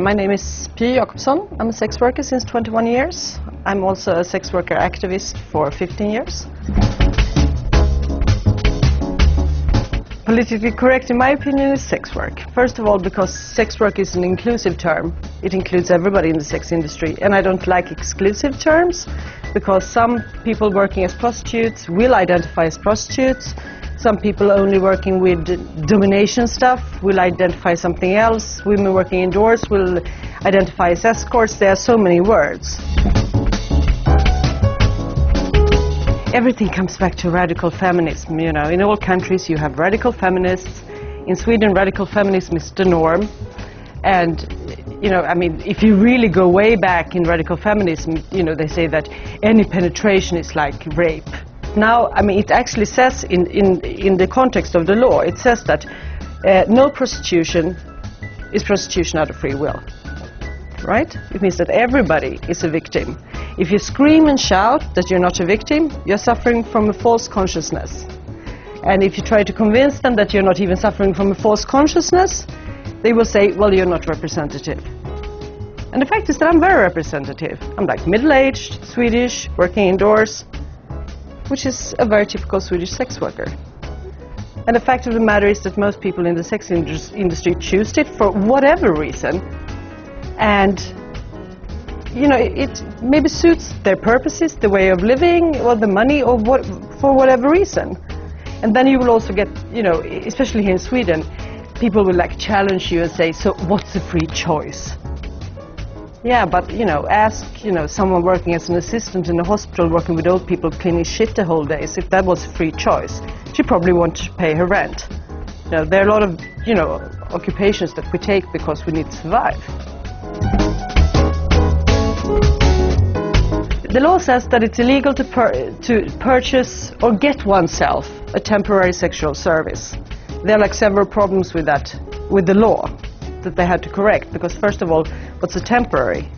My name is Pye Jacobsson. I'm a sex worker since 21 years. I'm also a sex worker activist for 15 years. Politically correct, in my opinion, is sex work. First of all, because sex work is an inclusive term. It includes everybody in the sex industry. And I don't like exclusive terms, because some people working as prostitutes will identify as prostitutes. Some people only working with domination stuff will identify something else. Women working indoors will identify as escorts. There are so many words. Everything comes back to radical feminism. You know, in all countries you have radical feminists. In Sweden, radical feminism is the norm. And, you know, I mean, if you really go way back in radical feminism, you know, they say that any penetration is like rape. Now, I mean, it actually says in the context of the law, it says that no prostitution is prostitution out of free will, right? It means that everybody is a victim. If you scream and shout that you're not a victim, you're suffering from a false consciousness. And if you try to convince them that you're not even suffering from a false consciousness, they will say, well, you're not representative. And the fact is that I'm very representative. I'm like middle-aged, Swedish, working indoors, which is a very typical Swedish sex worker. And the fact of the matter is that most people in the sex industry choose it for whatever reason. And, you know, it maybe suits their purposes, the way of living, or the money, or for whatever reason. And then you will also get, you know, especially here in Sweden, people will like challenge you and say, so what's a free choice? Yeah, but, you know, ask, you know, someone working as an assistant in a hospital working with old people cleaning shit the whole day, if that was a free choice, she probably wanted to pay her rent. You know, there are a lot of, you know, occupations that we take because we need to survive. The law says that it's illegal to purchase or get oneself a temporary sexual service. There are like several problems with that, with the law, that they had to correct, because first of all, what's a temporary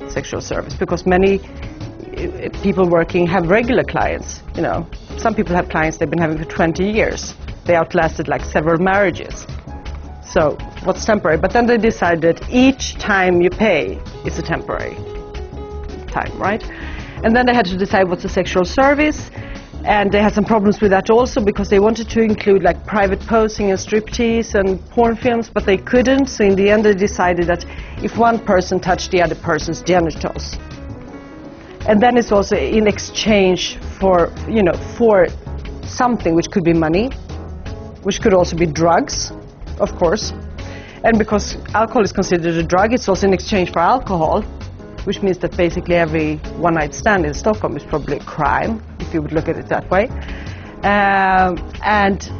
sexual service? Because many people working have regular clients, you know. Some people have clients they've been having for 20 years. They outlasted like several marriages. So what's temporary? But then they decided each time you pay is a temporary time, right? And then they had to decide what's a sexual service. And they had some problems with that also, because they wanted to include like private posing and striptease and porn films, but they couldn't. So in the end they decided that if one person touched the other person's genitals. And then it's also in exchange for, you know, for something which could be money, which could also be drugs, of course. And because alcohol is considered a drug, it's also in exchange for alcohol, which means that basically every one-night stand in Stockholm is probably a crime, if you would look at it that way. And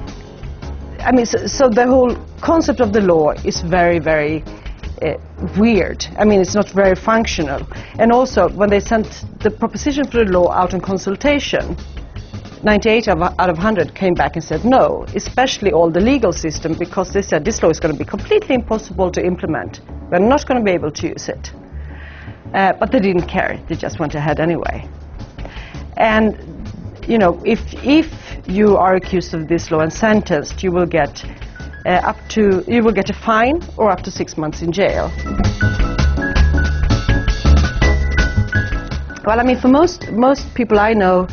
I mean, so the whole concept of the law is very, very weird. I mean, it's not very functional. And also, when they sent the proposition for the law out on consultation, 98 out of 100 came back and said no, especially all the legal system, because they said this law is going to be completely impossible to implement. We're not going to be able to use it. But they didn't care. They just went ahead anyway. And, you know, if you are accused of this law and sentenced, you will get a fine or up to 6 months in jail. Well, I mean, for most people I know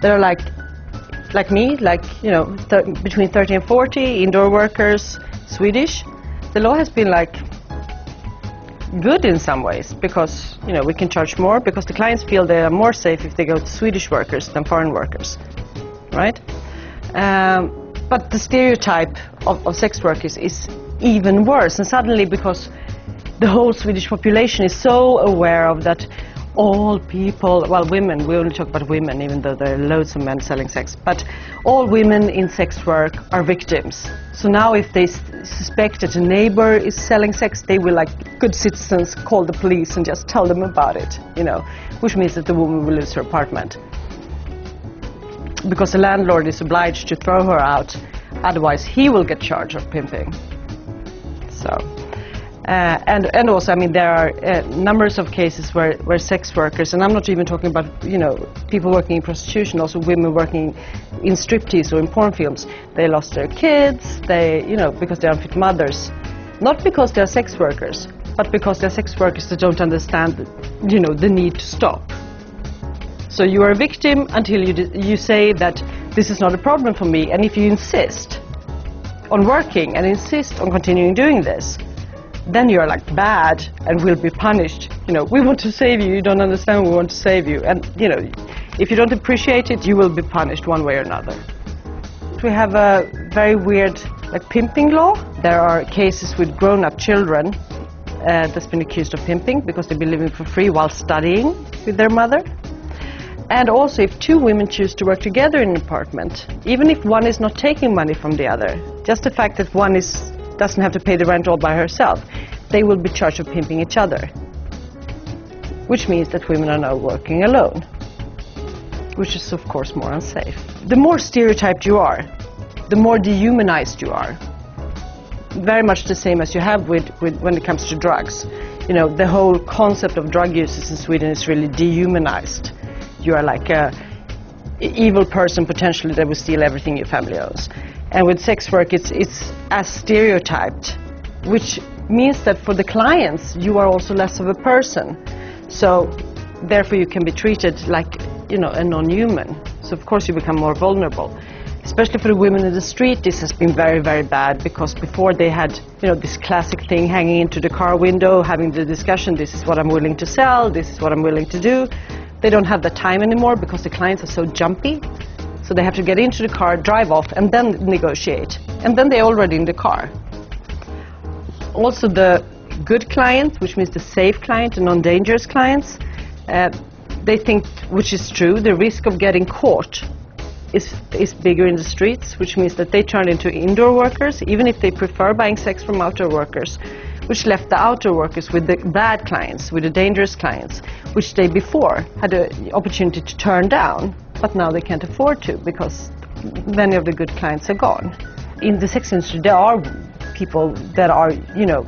that are like me, like, you know, between 30 and 40, indoor workers, Swedish, the law has been like good in some ways, because, you know, we can charge more, because the clients feel they are more safe if they go to Swedish workers than foreign workers, right? But the stereotype of sex workers is even worse, and suddenly, because the whole Swedish population is so aware of that all people, well, women, we only talk about women, even though there are loads of men selling sex, but all women in sex work are victims. So now if they suspect that a neighbor is selling sex, they will, like good citizens, call the police and just tell them about it, you know, which means that the woman will lose her apartment. Because the landlord is obliged to throw her out, otherwise he will get charged of pimping. So. And also, I mean, there are numbers of cases where sex workers, and I'm not even talking about, you know, people working in prostitution, also women working in striptease or in porn films, they lost their kids, you know, because they're unfit mothers. Not because they're sex workers, but because they're sex workers, they don't understand, the need to stop. So you are a victim until you say that this is not a problem for me, and if you insist on working and insist on continuing doing this, then you're like bad and will be punished. We want to save you, you don't understand, we want to save you. And, if you don't appreciate it, you will be punished one way or another. We have a very weird, pimping law. There are cases with grown-up children that's been accused of pimping because they've been living for free while studying with their mother. And also, if two women choose to work together in an apartment, even if one is not taking money from the other, just the fact that one doesn't have to pay the rent all by herself, they will be charged with pimping each other. Which means that women are now working alone, which is of course more unsafe. The more stereotyped you are, the more dehumanized you are. Very much the same as you have with when it comes to drugs. The whole concept of drug users in Sweden is really dehumanized. You are like an evil person potentially that will steal everything your family owns. And with sex work, it's as stereotyped, which means that for the clients, you are also less of a person. So therefore you can be treated like, a non-human. So of course you become more vulnerable. Especially for the women in the street, this has been very, very bad, because before they had, this classic thing hanging into the car window, having the discussion, this is what I'm willing to sell, this is what I'm willing to do. They don't have the time anymore because the clients are so jumpy. So they have to get into the car, drive off, and then negotiate. And then they're already in the car. Also the good clients, which means the safe client and non-dangerous clients, they think, which is true, the risk of getting caught is bigger in the streets, which means that they turn into indoor workers, even if they prefer buying sex from outdoor workers, which left the outdoor workers with the bad clients, with the dangerous clients, which they before had the opportunity to turn down, but now they can't afford to because many of the good clients are gone. In the sex industry, there are people that are,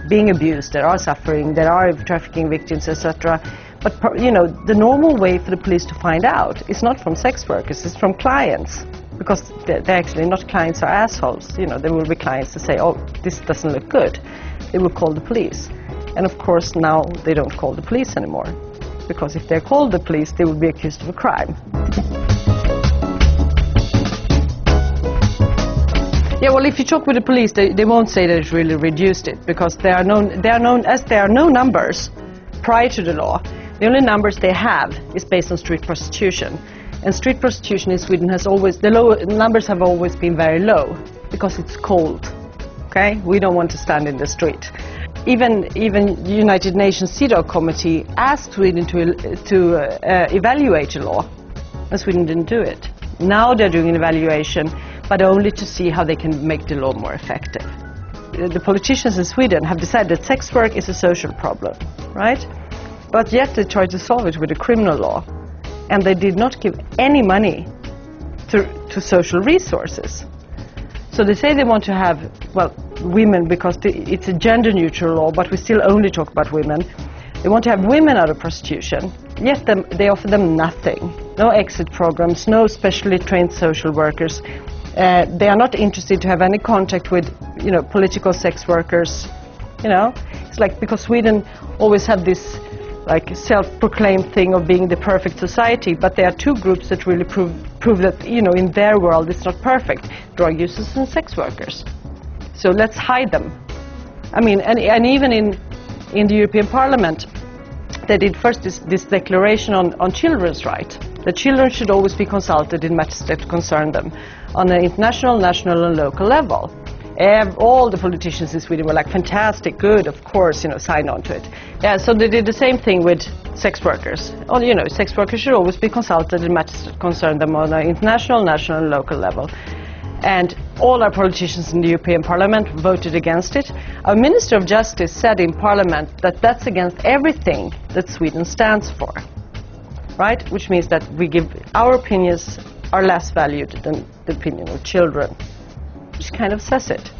being abused, that are suffering, that are trafficking victims, etc. But, the normal way for the police to find out is not from sex workers, it's from clients. Because they're actually not clients or assholes. There will be clients that say, oh, this doesn't look good. They will call the police. And of course now they don't call the police anymore. Because if they're called the police, they will be accused of a crime. Yeah, well, if you talk with the police, they won't say that it really reduced it, because there are no numbers prior to the law. The only numbers they have is based on street prostitution. And street prostitution in Sweden the numbers have always been very low, because it's cold, okay? We don't want to stand in the street. Even the United Nations CEDAW committee asked Sweden to evaluate the law, and Sweden didn't do it. Now they're doing an evaluation, but only to see how they can make the law more effective. The politicians in Sweden have decided that sex work is a social problem, right? But yet they try to solve it with a criminal law. And they did not give any money to social resources. So they say they want to have, women, because it's a gender-neutral law, but we still only talk about women. They want to have women out of prostitution, yet they offer them nothing. No exit programs, no specially trained social workers. They are not interested to have any contact with, political sex workers. It's like, because Sweden always had this self-proclaimed thing of being the perfect society, but there are two groups that really prove that, in their world it's not perfect: drug users and sex workers. So let's hide them. I mean, and even in the European Parliament, they did first this declaration on children's rights. The children should always be consulted in matters that concern them on an international, national and local level. All the politicians in Sweden were like, fantastic, good, of course, sign on to it. Yeah, so they did the same thing with sex workers. Sex workers should always be consulted in matters that concern them on an international, national and local level. And all our politicians in the European Parliament voted against it. Our Minister of Justice said in Parliament that that's against everything that Sweden stands for, right? Which means that our opinions are less valued than the opinion of children. Which kind of says it.